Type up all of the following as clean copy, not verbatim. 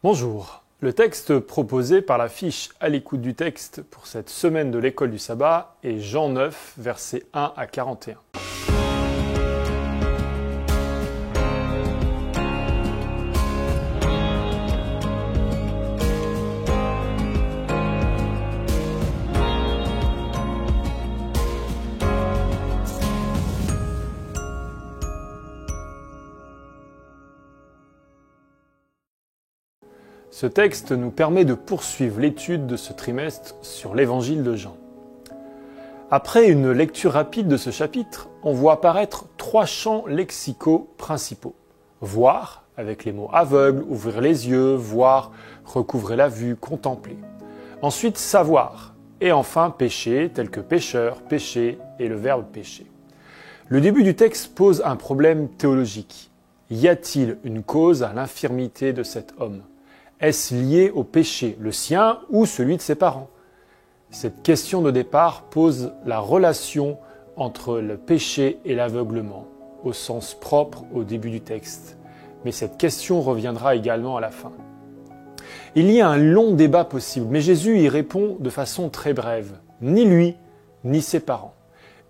Bonjour. Le texte proposé par la fiche à l'écoute du texte pour cette semaine de l'école du sabbat est Jean 9, versets 1 à 41. Ce texte nous permet de poursuivre l'étude de ce trimestre sur l'évangile de Jean. Après une lecture rapide de ce chapitre, on voit apparaître 3 champs lexicaux principaux. Voir, avec les mots aveugle, ouvrir les yeux, voir, recouvrer la vue, contempler. Ensuite, savoir. Et enfin, péché, tel que pécheur, péché et le verbe pécher. Le début du texte pose un problème théologique. Y a-t-il une cause à l'infirmité de cet homme ? Est-ce lié au péché, le sien ou celui de ses parents ? Cette question de départ pose la relation entre le péché et l'aveuglement, au sens propre au début du texte. Mais cette question reviendra également à la fin. Il y a un long débat possible, mais Jésus y répond de façon très brève. Ni lui, ni ses parents.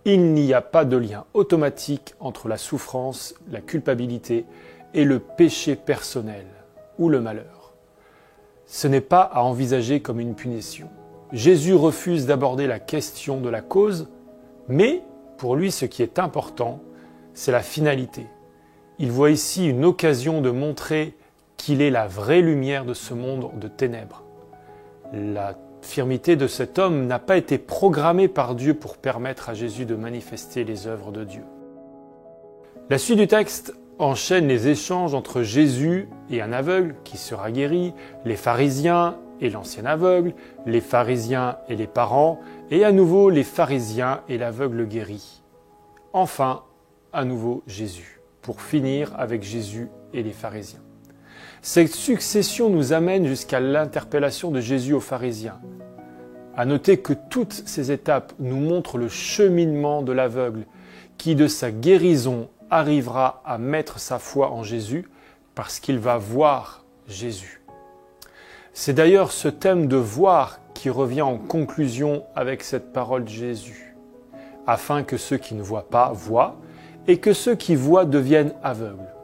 Il n'y a pas de lien automatique entre la souffrance, la culpabilité et le péché personnel ou le malheur. Ce n'est pas à envisager comme une punition. Jésus refuse d'aborder la question de la cause, mais pour lui, ce qui est important, c'est la finalité. Il voit ici une occasion de montrer qu'il est la vraie lumière de ce monde de ténèbres. L'infirmité de cet homme n'a pas été programmée par Dieu pour permettre à Jésus de manifester les œuvres de Dieu. La suite du texte enchaîne les échanges entre Jésus et un aveugle qui sera guéri, les pharisiens et l'ancien aveugle, les pharisiens et les parents, et à nouveau les pharisiens et l'aveugle guéri. Enfin, à nouveau Jésus, pour finir avec Jésus et les pharisiens. Cette succession nous amène jusqu'à l'interpellation de Jésus aux pharisiens. À noter que toutes ces étapes nous montrent le cheminement de l'aveugle qui, de sa guérison, arrivera à mettre sa foi en Jésus parce qu'il va voir Jésus. C'est d'ailleurs ce thème de voir qui revient en conclusion avec cette parole de Jésus, afin que ceux qui ne voient pas voient et que ceux qui voient deviennent aveugles.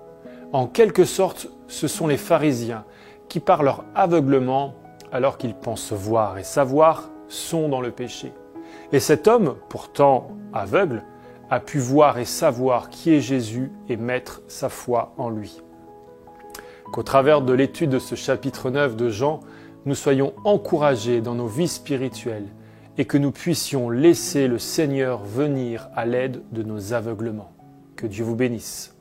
En quelque sorte, ce sont les pharisiens qui, par leur aveuglement, alors qu'ils pensent voir et savoir, sont dans le péché. Et cet homme, pourtant aveugle, a pu voir et savoir qui est Jésus et mettre sa foi en lui. Qu'au travers de l'étude de ce chapitre 9 de Jean, nous soyons encouragés dans nos vies spirituelles et que nous puissions laisser le Seigneur venir à l'aide de nos aveuglements. Que Dieu vous bénisse.